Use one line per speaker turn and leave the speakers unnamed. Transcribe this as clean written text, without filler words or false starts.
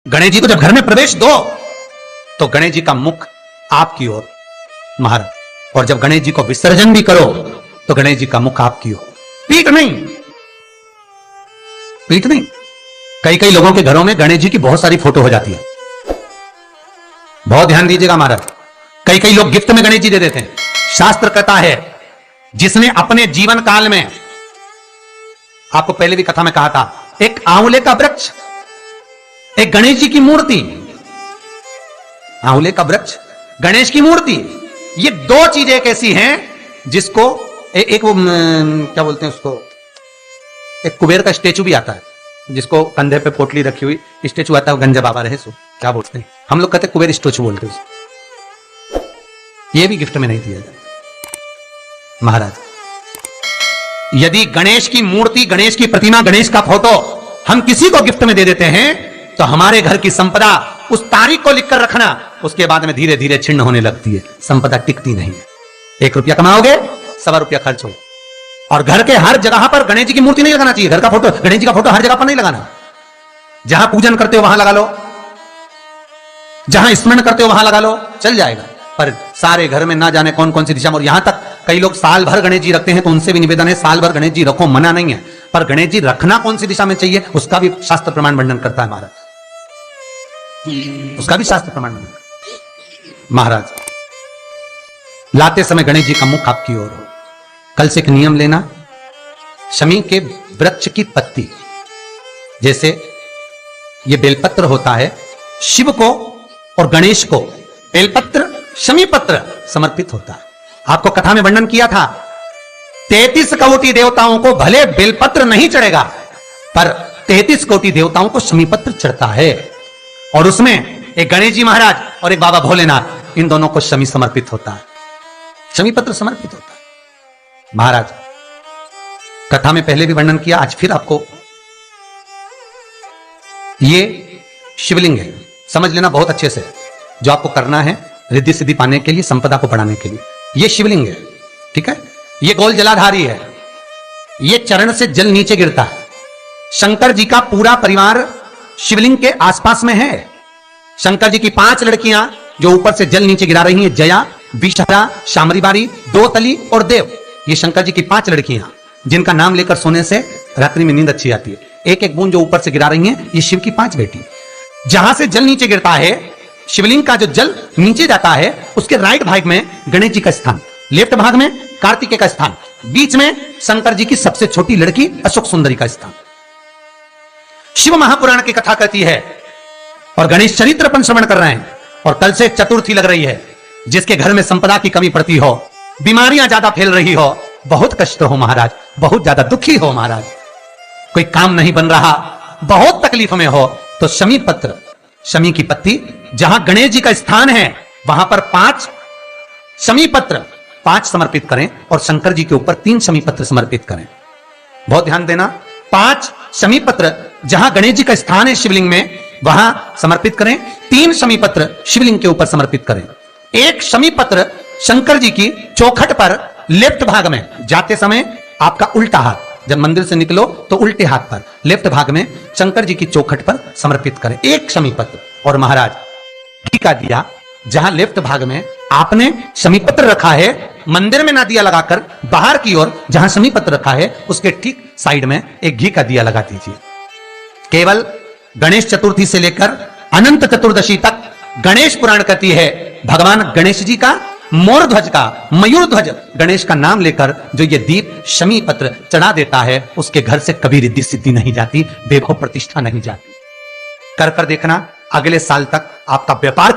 गणेश जी को जब घर में प्रवेश दो तो गणेश जी का मुख आपकी ओर महाराज, और जब गणेश जी को विसर्जन भी करो तो गणेश जी का मुख आपकी ओर, पीठ नहीं, पीठ नहीं। कई कई लोगों के घरों में गणेश जी की बहुत सारी फोटो हो जाती है, बहुत ध्यान दीजिएगा महाराज। कई कई लोग गिफ्ट में गणेश जी दे देते हैं। शास्त्र कहता है जिसने अपने जीवन काल में, आपको पहले भी कथा में कहा था, एक आंवले का वृक्ष, एक गणेश जी की मूर्ति, आंवले का वृक्ष, गणेश की मूर्ति, ये दो चीजें एक ऐसी हैं जिसको एक वो क्या बोलते हैं उसको, एक कुबेर का स्टेचू भी आता है जिसको कंधे पे पोटली रखी हुई स्टेचू आता है, गंजा बाबा रहे सो क्या बोलते हैं, हम लोग कहते हैं कुबेर स्टेचू बोलते हैं। ये भी गिफ्ट में नहीं दिया जाता महाराज। यदि गणेश की मूर्ति, गणेश की प्रतिमा, गणेश का फोटो हम किसी को गिफ्ट में दे देते हैं तो हमारे घर की संपदा, उस तारीख को लिखकर रखना, उसके बाद में धीरे धीरे छिन्न होने लगती है, संपदा टिकती नहीं है। 1 रुपया कमाओगे, 1.25 रुपया खर्च हो। और घर के हर जगह पर गणेश जी की मूर्ति नहीं लगाना चाहिए, घर का फोटो, गणेश जी का फोटो हर जगह पर नहीं लगाना। जहां पूजन करते हो वहां लगा लो, जहां स्मरण करते हो वहां लगा लो, चल जाएगा। पर सारे घर में ना जाने कौन कौन सी दिशा में, और यहां तक कई लोग साल भर गणेश जी रखते हैं तो उनसे भी निवेदन है साल भर गणेश जी रखो, मना नहीं है, पर गणेश जी रखना कौन सी दिशा में चाहिए उसका भी शास्त्र प्रमाण वर्णन करता है महाराज, उसका भी शास्त्र प्रमाण महाराज। लाते समय गणेश जी का मुख आपकी ओर हो। कल से एक नियम लेना, शमी के वृक्ष की पत्ती, जैसे ये बेलपत्र होता है, शिव को और गणेश को बेलपत्र, शमी पत्र समर्पित होता है। आपको कथा में वर्णन किया था 33 कोटि देवताओं को भले बेलपत्र नहीं चढ़ेगा पर 33 कोटि देवताओं को शमी पत्र चढ़ता है, और उसमें एक गणेश जी महाराज और एक बाबा भोलेनाथ, इन दोनों को शमी समर्पित होता है, शमी पत्र समर्पित होता है महाराज। कथा में पहले भी वर्णन किया, आज फिर आपको, ये शिवलिंग है, समझ लेना बहुत अच्छे से, जो आपको करना है रिद्धि सिद्धि पाने के लिए, संपदा को बढ़ाने के लिए। ये शिवलिंग है, ठीक है, ये गोल जलाधारी है, ये चरण से जल नीचे गिरता है। शंकर जी का पूरा परिवार शिवलिंग के आसपास में है। शंकर जी की 5 लड़कियां जो ऊपर से जल नीचे गिरा रही हैं, जया, विषहरा, शामरीबारी, दोतली और देव, ये शंकर जी की 5 लड़कियां जिनका नाम लेकर सोने से रात्रि में नींद अच्छी आती है। एक एक बूंद जो ऊपर से गिरा रही हैं, ये शिव की 5 बेटी। जहां से जल नीचे गिरता है, शिवलिंग का जो जल नीचे जाता है, उसके राइट भाग में गणेश जी का स्थान, लेफ्ट भाग में कार्तिकेय का स्थान, बीच में शंकर जी की सबसे छोटी लड़की अशोक सुंदरी का स्थान। शिव महापुराण की कथा कहती है और गणेश चरित्र अपन श्रवण कर रहे हैं, और कल से चतुर्थी लग रही है। जिसके घर में संपदा की कमी पड़ती हो, बीमारियां ज्यादा फैल रही हो, बहुत कष्ट हो महाराज, बहुत ज्यादा दुखी हो महाराज, कोई काम नहीं बन रहा, बहुत तकलीफ में हो, तो शमी पत्र, शमी की पत्ती, जहां गणेश जी का स्थान है वहां पर 5 शमी पत्र 5 समर्पित करें, और शंकर जी के ऊपर 3 शमी पत्र समर्पित करें। बहुत ध्यान देना, 5 शमी पत्र जहां गणेश जी का स्थान है शिवलिंग में वहां समर्पित करें, 3 शमी पत्र शिवलिंग के ऊपर समर्पित करें। 1 शमी पत्र शंकर जी की चौखट पर लेफ्ट भाग में, जाते समय आपका उल्टा हाथ, जब मंदिर से निकलो तो उल्टे हाथ पर लेफ्ट भाग में शंकर जी की चौखट पर समर्पित करें 1 शमी पत्र। और महाराज घी का दिया, जहां लेफ्ट भाग में आपने शमी पत्र रखा है, मंदिर में ना दिया लगाकर बाहर की ओर जहां शमी पत्र रखा है उसके ठीक साइड में एक घी का दिया लगा दीजिए। केवल गणेश चतुर्थी से लेकर अनंत चतुर्दशी तक गणेश पुराण कहती है भगवान गणेश जी का, मोर ध्वज का, मयूर ध्वज गणेश का नाम लेकर जो ये दीप शमी पत्र चढ़ा देता है, उसके घर से कभी रिद्धि सिद्धि नहीं जाती, वैभव प्रतिष्ठा नहीं जाती। कर देखना, अगले साल तक आपका व्यापार